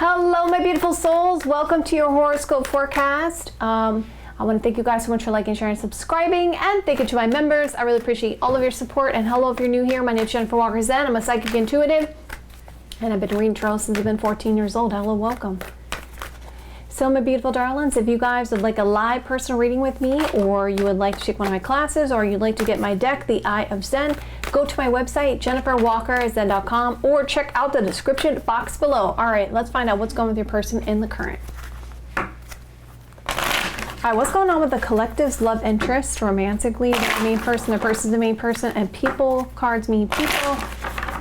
Hello, my beautiful souls. Welcome to your horoscope forecast. I want to thank you guys so much for liking, sharing, subscribing, and thank you to my members. I really appreciate all of your support. And hello if you're new here. My name is Jennifer Walker Zen. I'm a psychic intuitive, and I've been reading tarot since I've been 14 years old. Hello, welcome. So my beautiful darlings, if you guys would like a live personal reading with me, or you would like to take one of my classes, or you'd like to get my deck, The Eye of Zen, go to my website, jenniferwalkerzen.com, or check out the description box below. All right, let's find out what's going with your person in the current. All right, what's going on with the collective's love interest, romantically, the main person, the person's the main person, and people, cards mean people,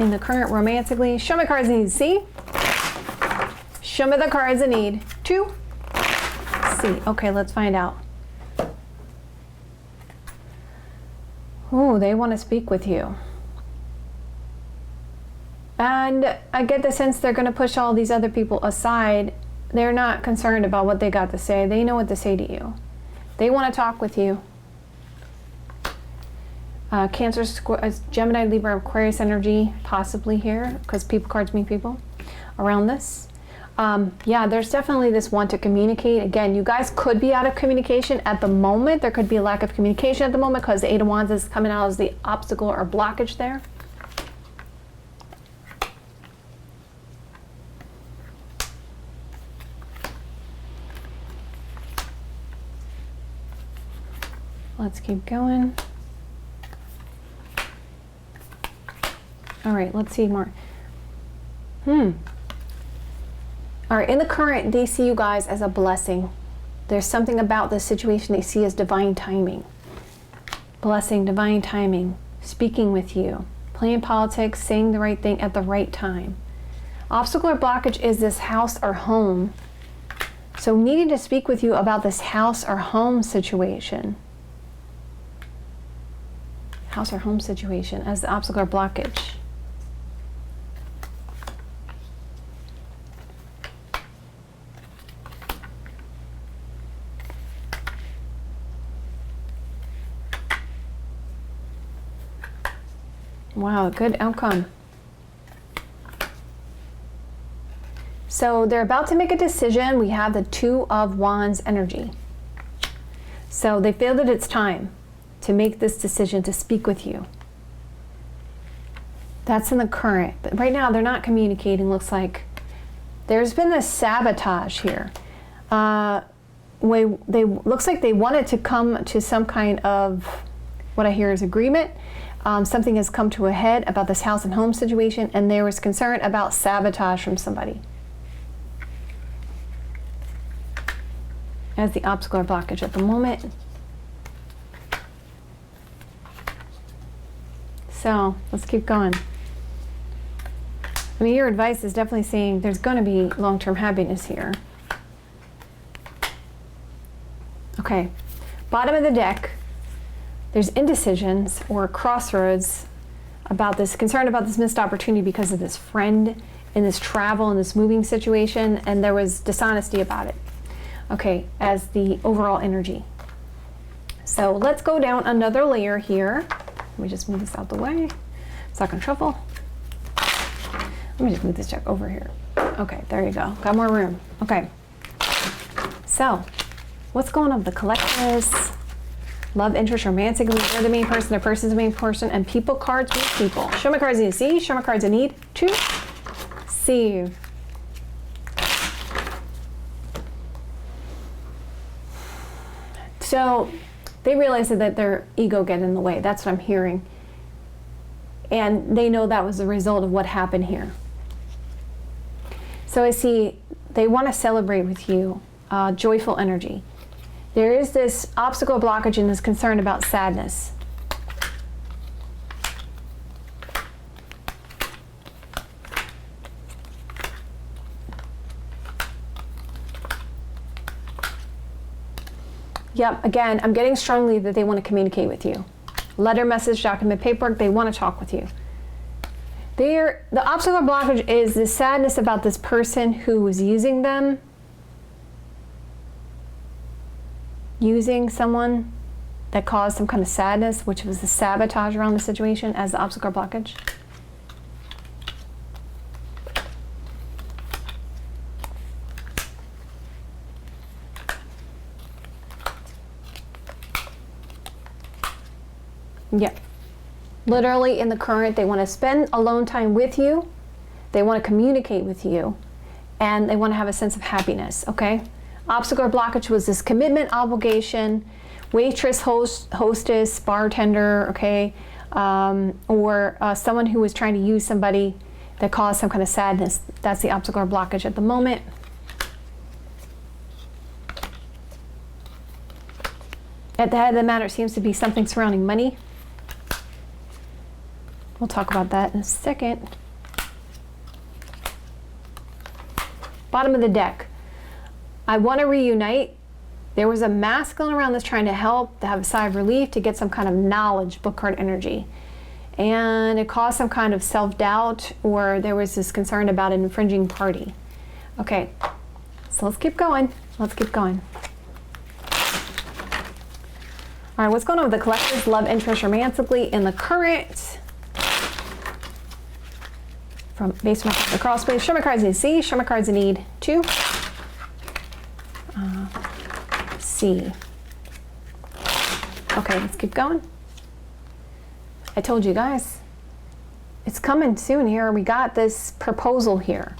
in the current romantically. Show me cards I need to see. Show me the cards I need to see. Okay, let's find out. Oh, they want to speak with you. And I get the sense they're going to push all these other people aside. They're not concerned about what they got to say. They know what to say to you. They want to talk with you. Cancer, Gemini, Libra, Aquarius energy, possibly here, because people cards mean people around this. Yeah, there's definitely this want to communicate. Again, you guys could be out of communication at the moment. There could be a lack of communication at the moment because the Eight of Wands is coming out as the obstacle or blockage there. Let's keep going. All right, let's see more. All right, in the current, they see you guys as a blessing. There's something about this situation they see as divine timing. Blessing, divine timing, speaking with you, playing politics, saying the right thing at the right time. Obstacle or blockage is this house or home. So needing to speak with you about this house or home situation. House or home situation as the obstacle or blockage. Wow, good outcome. So they're about to make a decision. We have the Two of Wands energy. So they feel that it's time to make this decision to speak with you. That's in the current. But right now they're not communicating, looks like. There's been this sabotage here. Looks like they wanted to come to some kind of, what I hear is agreement. Something has come to a head about this house and home situation, and there was concern about sabotage from somebody. As the obstacle or blockage at the moment. So let's keep going. I mean, your advice is definitely saying there's going to be long-term happiness here. Okay, bottom of the deck. There's indecisions or crossroads about this, concern about this missed opportunity because of this friend in this travel and this moving situation, and there was dishonesty about it. Okay, as the overall energy. So let's go down another layer here. Let me just move this out the way so I can shuffle. Let me just move this deck over here. Okay, there you go. Got more room. Okay. So, what's going on with the collectives? Love, interest, romantically, they're the main person, their person's the main person, and people cards mean people. Show me cards I need to see, show me cards I need to see. So they realize that their ego get in the way. That's what I'm hearing. And they know that was the result of what happened here. So I see they want to celebrate with you, joyful energy. There is this obstacle blockage and this concern about sadness. Yep, again, I'm getting strongly that they want to communicate with you. Letter, message, document, paperwork, they want to talk with you. The obstacle blockage is the sadness about this person who was using them. Using someone that caused some kind of sadness, which was the sabotage around the situation as the obstacle blockage. Yeah. Literally in the current, they want to spend alone time with you. They want to communicate with you. And they want to have a sense of happiness, okay? Obstacle or blockage was this commitment, obligation, waitress, hostess, bartender, okay? Or someone who was trying to use somebody that caused some kind of sadness. That's the obstacle or blockage at the moment. At the head of the matter seems to be something surrounding money. We'll talk about that in a second. Bottom of the deck. I want to reunite. There was a masculine around this trying to help, to have a sigh of relief, to get some kind of knowledge, book card energy. And it caused some kind of self-doubt, or there was this concern about an infringing party. Okay, so let's keep going. Let's keep going. All right, what's going on with the collectors? Love, interest, romantically in the current. From based on the cross space, show me cards in C, show me cards in need 2. C. Okay, let's keep going. I told you guys, it's coming soon here. We got this proposal here.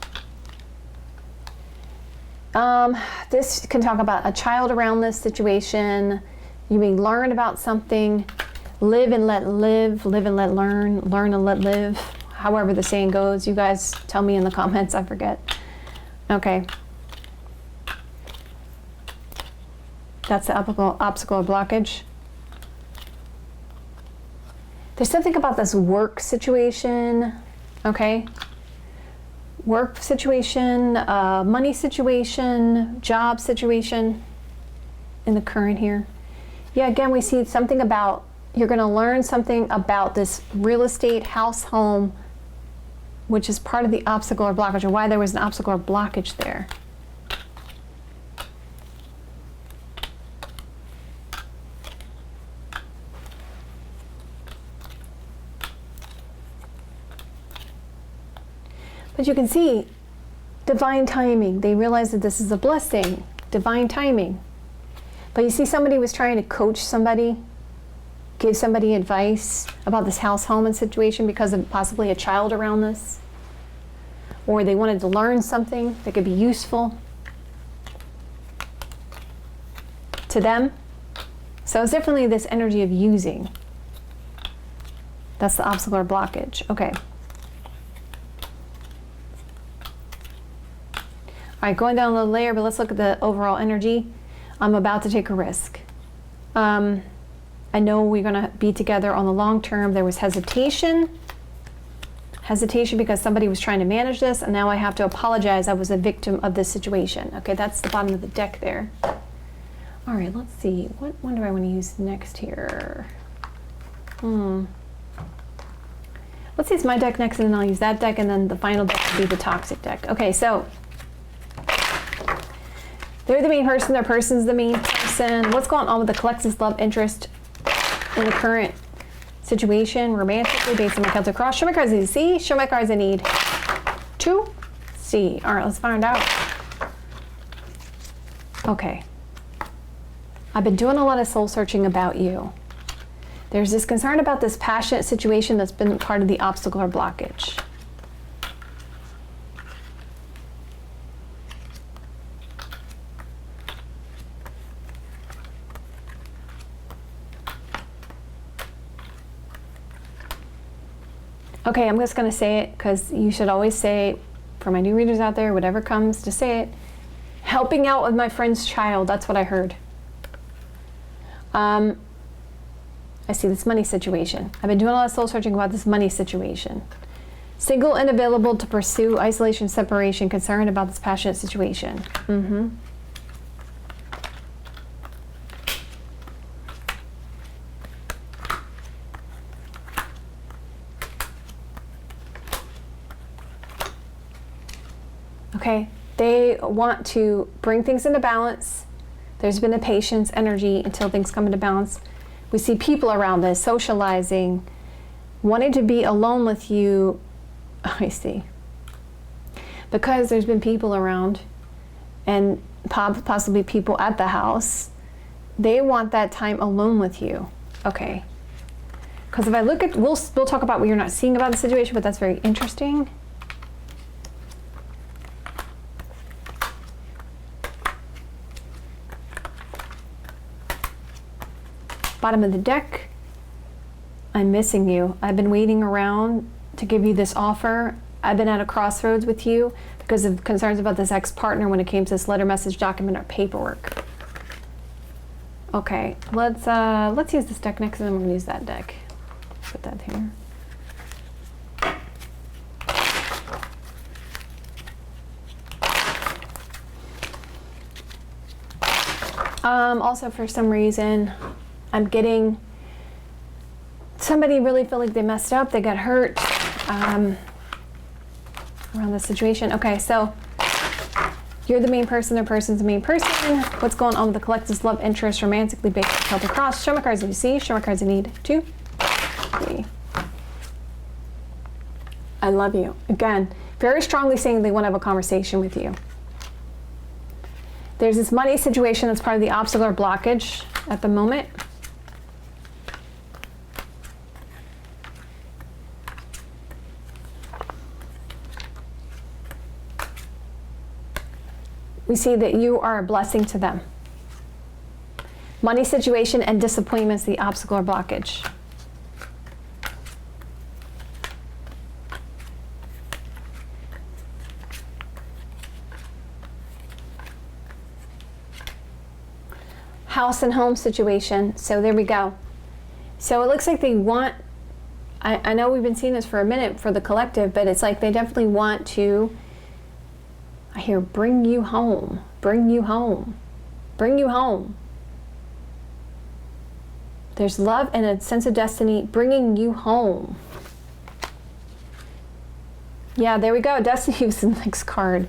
This can talk about a child around this situation. You may learn about something. Live and let live, live and let learn, learn and let live. However the saying goes, you guys tell me in the comments, I forget. Okay. That's the obstacle or blockage. There's something about this work situation, okay? Work situation, money situation, job situation in the current here. Yeah, again, we see something about, you're gonna learn something about this real estate, house, home, which is part of the obstacle or blockage, or why there was an obstacle or blockage there. But you can see divine timing. They realize that this is a blessing, divine timing. But you see somebody was trying to coach somebody, give somebody advice about this house, home, and situation because of possibly a child around this. Or they wanted to learn something that could be useful to them. So it's definitely this energy of using. That's the obstacle or blockage. Okay. All right, going down the layer, but let's look at the overall energy. I'm about to take a risk. I know we're gonna be together on the long term. There was hesitation because somebody was trying to manage this, and now I have to apologize. I was a victim of this situation. Okay, that's the bottom of the deck there. All right, let's see. What one do I want to use next here? Let's use my deck next, and then I'll use that deck, and then the final deck will be the toxic deck. Okay, so they're the main person, their person's the main person. What's going on with the collective's love interest in the current situation, romantically, based on my Celtic cross? Show my cards I need C, show my cards I need 2 C. All right, let's find out. Okay. I've been doing a lot of soul searching about you. There's this concern about this passionate situation that's been part of the obstacle or blockage. Okay, I'm just going to say it because you should always say it. For my new readers out there, whatever comes, to say it. Helping out with my friend's child, that's what I heard. I see this money situation. I've been doing a lot of soul searching about this money situation. Single and available to pursue isolation, separation, concerned about this passionate situation. Okay, they want to bring things into balance. There's been a patience, energy until things come into balance. We see people around this, socializing, wanting to be alone with you. I see. Because there's been people around and possibly people at the house, they want that time alone with you. Okay. Because if I look at, we'll talk about what you're not seeing about the situation, but that's very interesting. Bottom of the deck, I'm missing you. I've been waiting around to give you this offer. I've been at a crossroads with you because of concerns about this ex-partner when it came to this letter, message, document, or paperwork. Okay, let's use this deck next, and then we're gonna use that deck. Put that here. Also, for some reason, I'm getting somebody really feel like they messed up, they got hurt around this situation. Okay, so you're the main person, their person's the main person. What's going on with the collective's love interest, romantically based on Celtic Cross? Show me cards that you see, show me cards you need. 2, 3. I love you. Again, very strongly saying they want to have a conversation with you. There's this money situation that's part of the obstacle or blockage at the moment. We see that you are a blessing to them. Money situation and disappointments, the obstacle or blockage. House and home situation. So there we go. So it looks like they want, I know we've been seeing this for a minute for the collective, but it's like they definitely want to, I hear, bring you home, bring you home, bring you home. There's love and a sense of destiny bringing you home. Yeah, there we go. Destiny was the next card.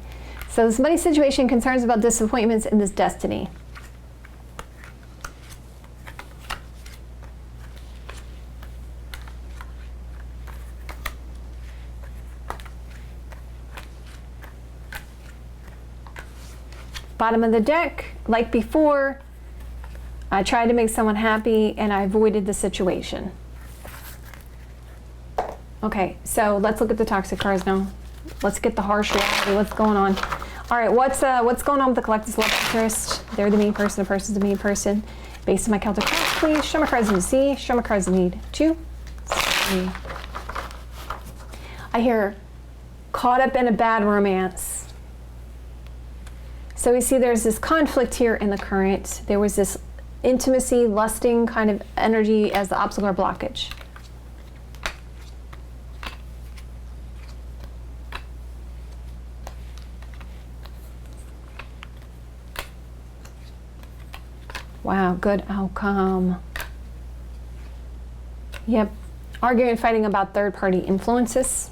So this money situation, concerns about disappointments in this destiny. Bottom of the deck, like before, I tried to make someone happy and I avoided the situation. Okay, so let's look at the toxic cards now. Let's get the harsh reality. What's going on? All right, what's going on with the collective's love interest? They're the main person, the person's the main person. Based on my Celtic cards, please. Show me cards you see. Show me cards you need. 2, 3. I hear caught up in a bad romance. So we see there's this conflict here in the current. There was this intimacy, lusting kind of energy as the obstacle or blockage. Wow, good outcome. Yep. Arguing and fighting about third-party influences.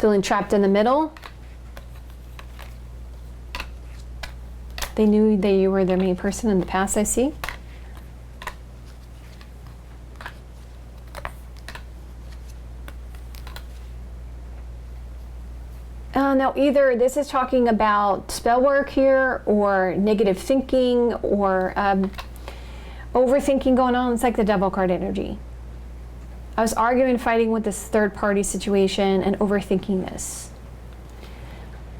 Feeling trapped in the middle. They knew that you were their main person in the past, I see. Now, either this is talking about spell work here, or negative thinking, or overthinking going on. It's like the Devil card energy. I was arguing and fighting with this third-party situation and overthinking this.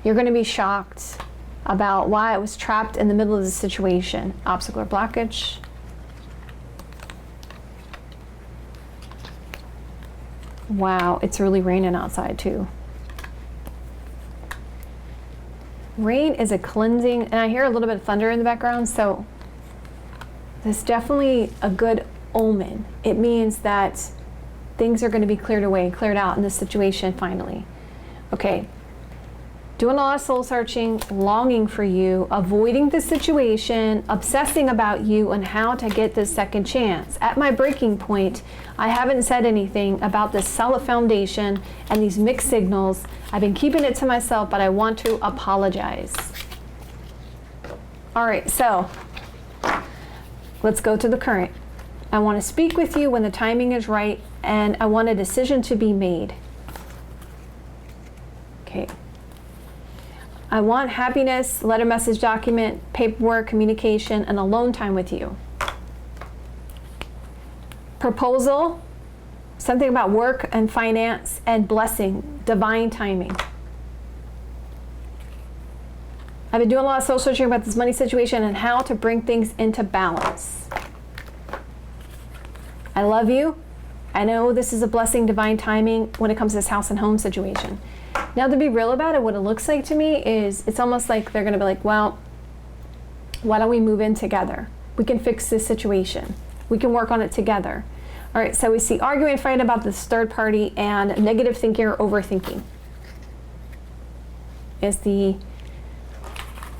You're going to be shocked about why I was trapped in the middle of the situation. Obstacle or blockage. Wow, it's really raining outside too. Rain is a cleansing, and I hear a little bit of thunder in the background, so this is definitely a good omen. It means that things are going to be cleared away, cleared out in this situation finally. Okay. Doing a lot of soul searching, longing for you, avoiding the situation, obsessing about you and how to get this second chance. At my breaking point, I haven't said anything about this solid foundation and these mixed signals. I've been keeping it to myself, but I want to apologize. All right, so let's go to the current. I want to speak with you when the timing is right, and I want a decision to be made. Okay. I want happiness, letter, message, document, paperwork, communication, and alone time with you. Proposal, Something about work and finance and blessing, divine timing. I've been doing a lot of soul searching about this money situation and how to bring things into balance. I love you. I know this is a blessing, divine timing when it comes to this house and home situation. Now, to be real about it, what it looks like to me is it's almost like they're going to be like, well, why don't we move in together? We can fix this situation. We can work on it together. All right, so we see arguing and fighting about this third party, and negative thinking or overthinking is the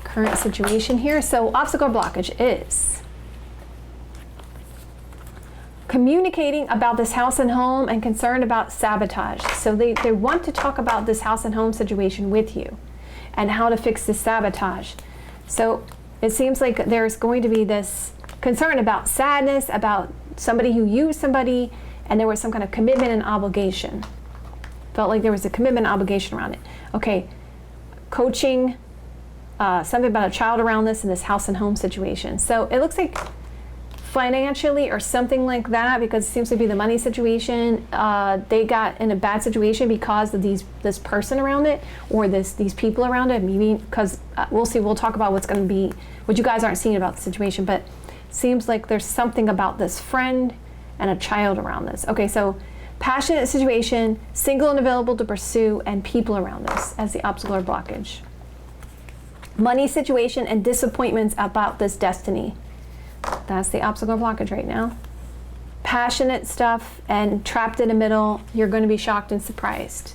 current situation here. So obstacle blockage is communicating about this house and home and concerned about sabotage. So they want to talk about this house and home situation with you and how to fix this sabotage. So it seems like there's going to be this concern about sadness, about somebody who used somebody, and there was some kind of commitment and obligation. Felt like there was a commitment and obligation around it. Okay, coaching, something about a child around this in this house and home situation. So it looks like financially or something like that, because it seems to be the money situation. They got in a bad situation because of this person around it, or these people around it. Maybe because we'll see. We'll talk about what's going to be, what you guys aren't seeing about the situation, but seems like there's something about this friend and a child around this. Okay, so passionate situation, single and available to pursue, and people around this as the obstacle or blockage. Money situation and disappointments about this destiny. That's the obstacle or blockage right now. Passionate stuff and trapped in the middle. You're going to be shocked and surprised.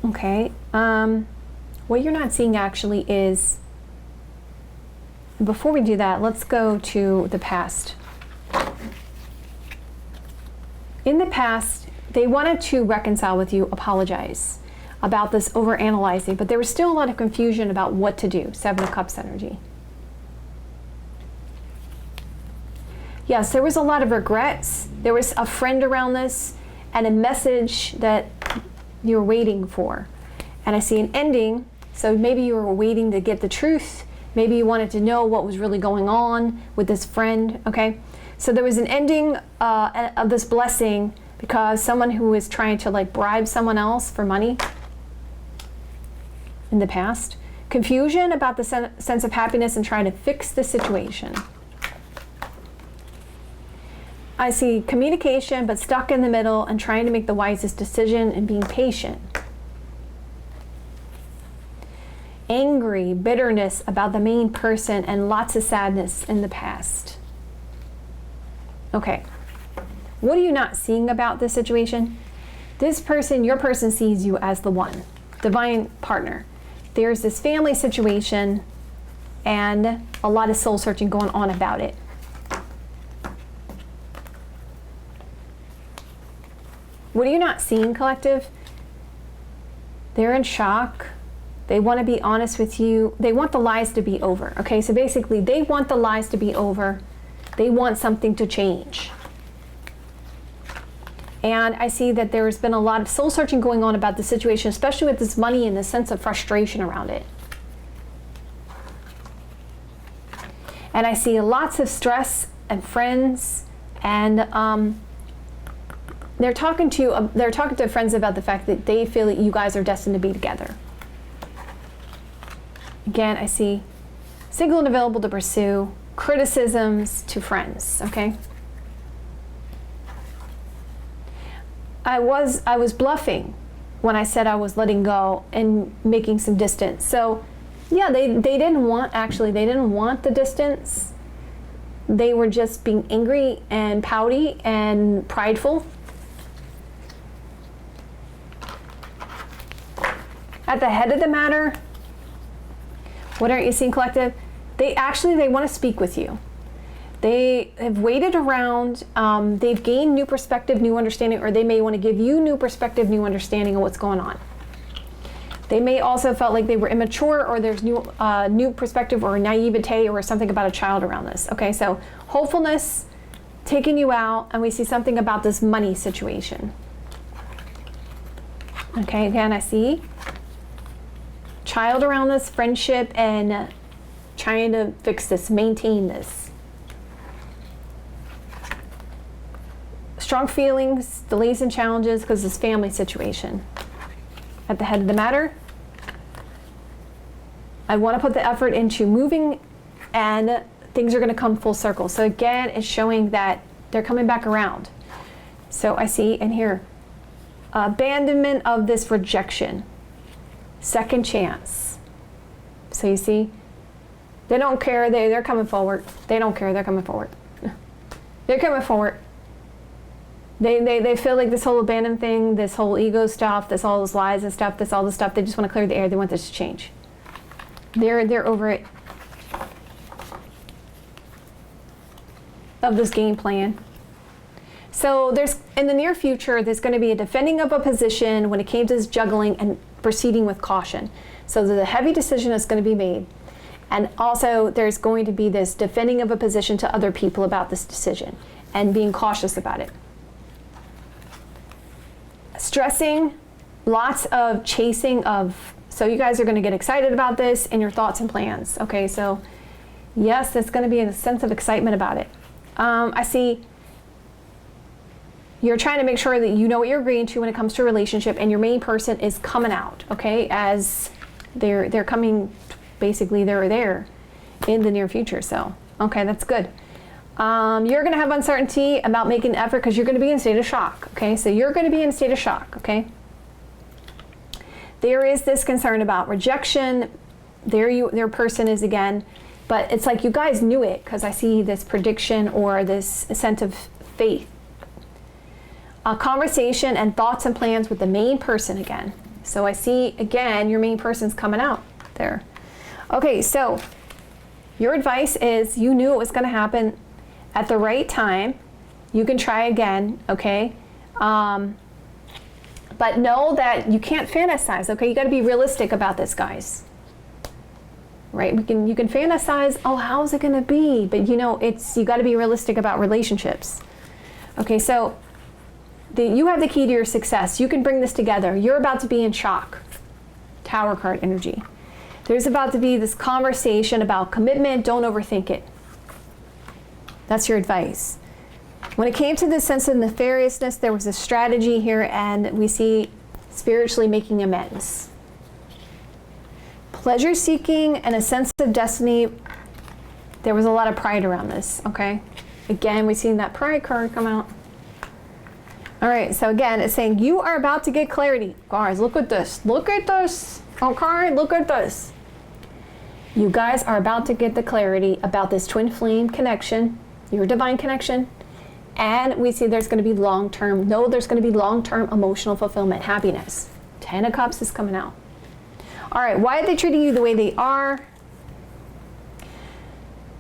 Okay. What you're not seeing actually is, before we do that, let's go to the past. In the past, they wanted to reconcile with you, apologize about this overanalyzing, but there was still a lot of confusion about what to do. Seven of Cups energy. Yes, there was a lot of regrets. There was a friend around this and a message that you were waiting for. And I see an ending. So maybe you were waiting to get the truth. Maybe you wanted to know what was really going on with this friend, okay? So there was an ending of this blessing because someone who was trying to like bribe someone else for money in the past. Confusion about the sense of happiness and trying to fix the situation. I see communication, but stuck in the middle and trying to make the wisest decision and being patient. Angry, bitterness about the main person, and lots of sadness in the past. Okay, what are you not seeing about this situation? This person, your person, sees you as the one, divine partner. There's this family situation and a lot of soul searching going on about it. What are you not seeing, collective? They're in shock. They want to be honest with you. They want the lies to be over. Okay, so basically they want the lies to be over. They want something to change. And I see that there's been a lot of soul searching going on about the situation, especially with this money and the sense of frustration around it. And I see lots of stress and friends, and they're talking to friends about the fact that they feel that you guys are destined to be together. Again, I see single and available to pursue, criticisms to friends, okay? I was bluffing when I said I was letting go and making some distance. So yeah, they didn't want the distance. They were just being angry and pouty and prideful. At the head of the matter, what aren't you seeing, collective? They want to speak with you. They have waited around. They've gained new perspective, new understanding, or they may want to give you new perspective, new understanding of what's going on. They may also felt like they were immature, or there's new perspective or naivete or something about a child around this. Okay, so hopefulness taking you out, and we see something about this money situation. Okay, again, I see child around this, friendship, and trying to fix this, maintain this. strong feelings, delays and challenges because of this family situation. At the head of the matter, I want to put the effort into moving, and things are going to come full circle. So again, it's showing that they're coming back around. So I see in here, abandonment of this rejection, second chance. So you see, they don't care, they're coming forward. They don't care, they're coming forward. They're coming forward. They feel like this whole abandoned thing, this whole ego stuff, this all those lies and stuff, this all the stuff, they just want to clear the air. They want this to change. They're over it. Of this game plan. So there's, in the near future, there's going to be a defending of a position when it came to this juggling and proceeding with caution. So there's a heavy decision that's going to be made. And also there's going to be this defending of a position to other people about this decision and being cautious about it. Stressing, lots of chasing of, so you guys are going to get excited about this and your thoughts and plans. Okay, so yes, there's going to be a sense of excitement about it. I see you're trying to make sure that you know what you're agreeing to when it comes to a relationship, and your main person is coming out, okay, as they're coming, basically they're there in the near future. So okay, that's good. You're going to have uncertainty about making an effort because you're going to be in a state of shock. Okay, so you're going to be in a state of shock. Okay, there is this concern about rejection. Their person is again, but it's like you guys knew it because I see this prediction or this sense of faith. A conversation and thoughts and plans with the main person again. So I see again your main person's coming out there. Okay, so your advice is you knew it was going to happen at the right time. You can try again, okay? But know that you can't fantasize, okay? You got to be realistic about this, guys. Right? You can fantasize, oh, how's it going to be? But you know, you got to be realistic about relationships. Okay, so you have the key to your success. You can bring this together. You're about to be in shock. Tower card energy. There's about to be this conversation about commitment. Don't overthink it. That's your advice. When it came to this sense of nefariousness, there was a strategy here, and we see spiritually making amends. Pleasure seeking and a sense of destiny. There was a lot of pride around this, okay? Again, we've seen that pride card come out. All right, so again, it's saying you are about to get clarity. Guys, look at this. Look at this. Okay, look at this. You guys are about to get the clarity about this twin flame connection, your divine connection, and we see there's going to be long-term, there's going to be long-term emotional fulfillment, happiness. 10 of Cups is coming out. All right, why are they treating you the way they are?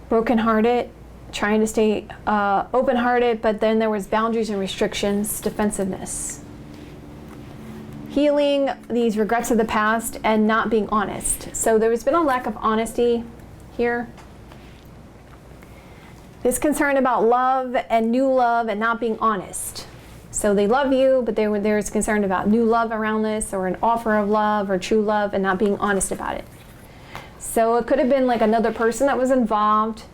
Brokenhearted, trying to stay open-hearted, but then there was boundaries and restrictions, defensiveness. Healing these regrets of the past and not being honest. So there's been a lack of honesty here. This concern about love and new love and not being honest. So they love you, but there's concern about new love around this, or an offer of love or true love, and not being honest about it. So it could have been like another person that was involved,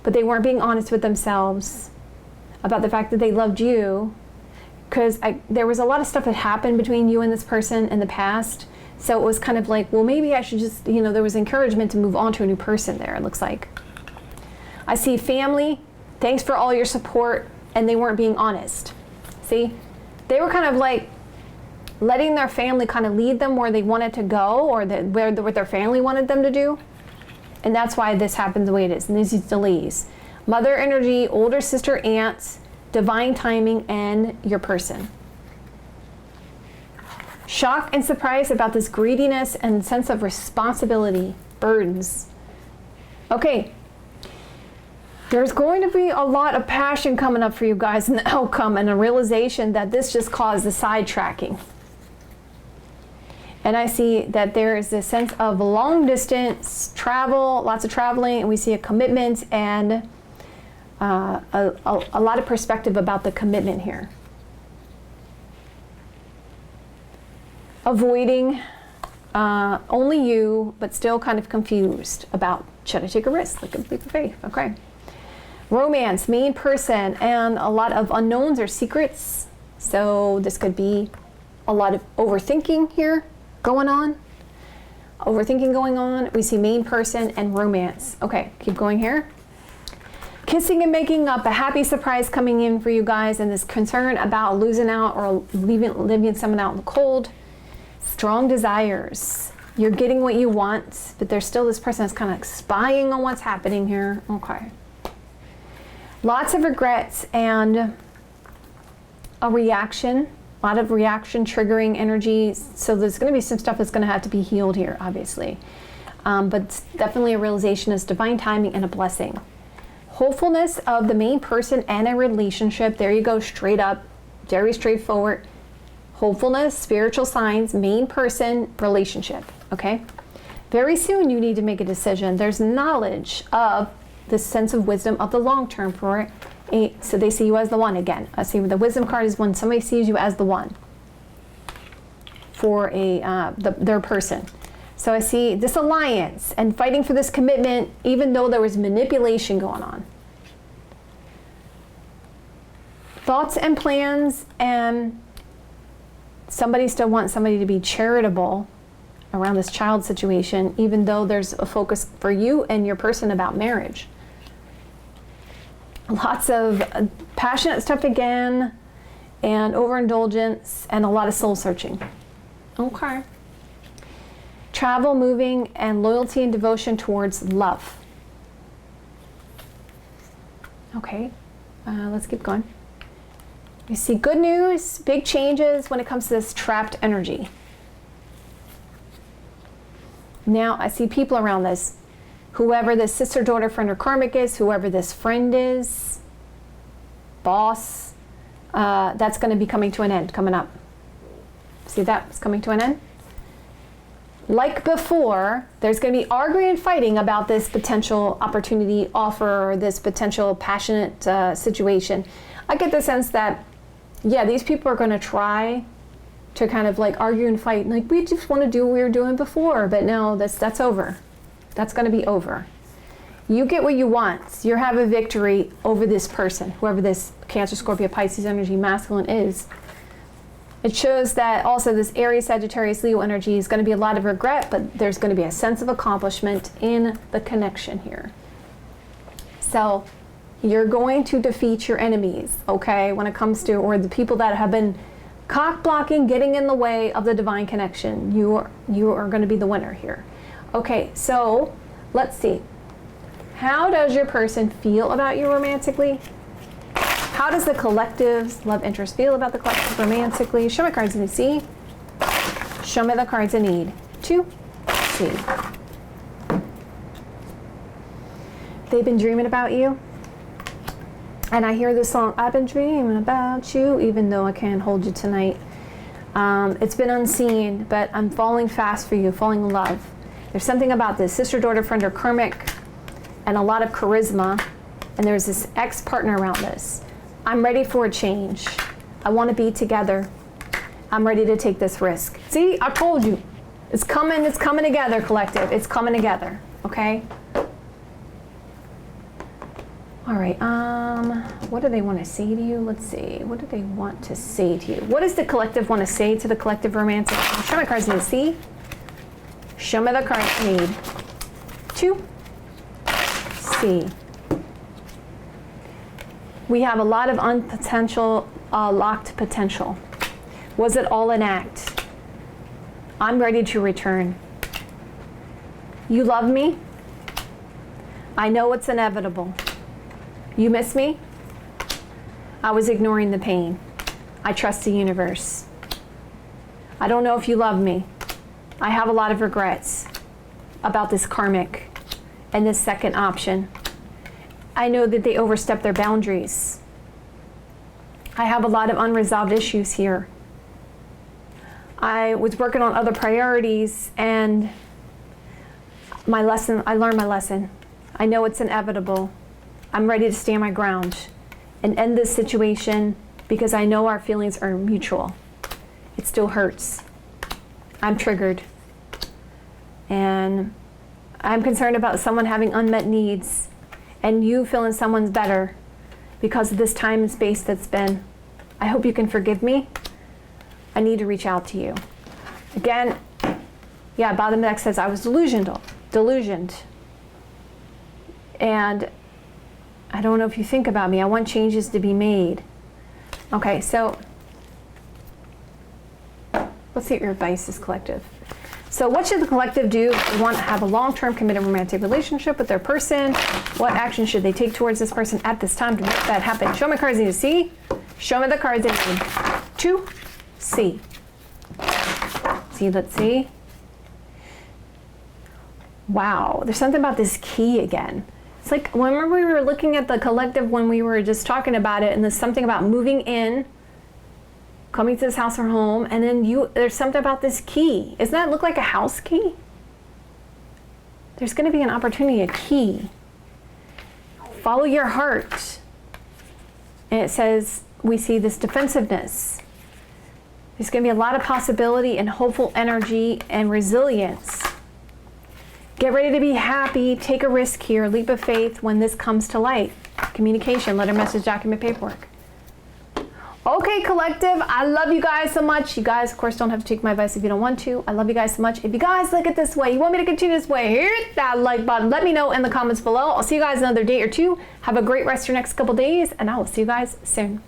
but they weren't being honest with themselves about the fact that they loved you, because there was a lot of stuff that happened between you and this person in the past. So it was kind of like, well, maybe I should just, there was encouragement to move on to a new person there, it looks like. I see family, thanks for all your support, and they weren't being honest. See, they were kind of like letting their family kind of lead them where they wanted to go, or what their family wanted them to do. And that's why this happens the way it is, and these delays. Mother energy, older sister, aunts, divine timing, and your person. Shock and surprise about this greediness and sense of responsibility, burdens. Okay, there's going to be a lot of passion coming up for you guys in the outcome, and a realization that this just caused the sidetracking. And I see that there is this sense of long distance travel, lots of traveling, and we see a commitment and a lot of perspective about the commitment here. Avoiding only you, but still kind of confused about, should I take a risk? Like a leap of faith, okay. Romance, main person, and a lot of unknowns or secrets. So this could be a lot of overthinking here going on. Overthinking going on. We see main person and romance. Okay, keep going here. Kissing and making up, a happy surprise coming in for you guys, and this concern about losing out or leaving someone out in the cold. Strong desires. You're getting what you want, but there's still this person that's kind of spying on what's happening here. Okay. Lots of regrets and a reaction. A lot of reaction triggering energy. So there's going to be some stuff that's going to have to be healed here, obviously. But it's definitely a realization is divine timing and a blessing. Hopefulness of the main person and a relationship. There you go, straight up, very straightforward. Hopefulness, spiritual signs, main person, relationship, okay? Very soon you need to make a decision. There's knowledge of the sense of wisdom of the long term for it. So they see you as the one again. I see the wisdom card is when somebody sees you as the one for their person. So I see this alliance and fighting for this commitment, even though there was manipulation going on. Thoughts and plans, and somebody still wants somebody to be charitable around this child situation, even though there's a focus for you and your person about marriage. Lots of passionate stuff again, and overindulgence, and a lot of soul searching. Okay. Travel, moving, and loyalty and devotion towards love. Okay, let's keep going. You see good news, big changes when it comes to this trapped energy. Now I see people around this. Whoever this sister, daughter, friend, or karmic is, whoever this friend is, boss, that's going to be coming to an end, coming up. See that? It's coming to an end. Like before, there's going to be arguing and fighting about this potential opportunity offer, or this potential passionate situation. I get the sense that, yeah, these people are going to try to kind of like argue and fight. Like, we just want to do what we were doing before, but no, that's over. That's going to be over. You get what you want. You have a victory over this person, whoever this Cancer, Scorpio, Pisces energy masculine is. It shows that also this Aries, Sagittarius, Leo energy is going to be a lot of regret, but there's going to be a sense of accomplishment in the connection here. So you're going to defeat your enemies, okay, when it comes to, or the people that have been cock blocking, getting in the way of the divine connection. You are going to be the winner here. Okay, so let's see. How does your person feel about you romantically? How does the collective's love interest feel about the collective romantically? Show me cards I need to see. Show me the cards I need to see. They've been dreaming about you. And I hear this song, I've been dreaming about you, even though I can't hold you tonight. It's been unseen, but I'm falling fast for you, falling in love. There's something about this sister, daughter, friend, or karmic, and a lot of charisma. And there's this ex-partner around this. I'm ready for a change. I want to be together. I'm ready to take this risk. See, I told you. It's coming together, collective. It's coming together, okay? All right, what do they want to say to you? Let's see, what do they want to say to you? What does the collective want to say to the collective romantic? Show me cards I need to see. Show me the cards I need to see. We have a lot of locked potential. Was it all an act? I'm ready to return. You love me? I know it's inevitable. You miss me? I was ignoring the pain. I trust the universe. I don't know if you love me. I have a lot of regrets about this karmic and this second option. I know that they overstepped their boundaries. I have a lot of unresolved issues here. I was working on other priorities, and I learned my lesson. I know it's inevitable. I'm ready to stand my ground and end this situation because I know our feelings are mutual. It still hurts. I'm triggered. And I'm concerned about someone having unmet needs and you feeling someone's better because of this time and space that's been. I hope you can forgive me. I need to reach out to you. Again, yeah, bottom deck says I was delusioned. And I don't know if you think about me. I want changes to be made. Okay, so let's see what your advice is, collective. So what should the collective do if they want to have a long-term committed romantic relationship with their person? What action should they take towards this person at this time to make that happen? Show me cards I need to see. Show me the cards I need to see. See, let's see. Wow, there's something about this key again. It's like, remember we were looking at the collective when we were just talking about it, and there's something about moving in, coming to this house or home, and then there's something about this key. Doesn't that look like a house key? There's going to be an opportunity, a key. Follow your heart. And it says, we see this defensiveness. There's going to be a lot of possibility and hopeful energy and resilience. Get ready to be happy. Take a risk here. Leap of faith when this comes to light. Communication, letter, message, document, paperwork. Okay, collective, I love you guys so much. You guys, of course, don't have to take my advice if you don't want to. I love you guys so much. If you guys like it this way, you want me to continue this way, hit that like button. Let me know in the comments below. I'll see you guys another day or two. Have a great rest of your next couple days, and I will see you guys soon.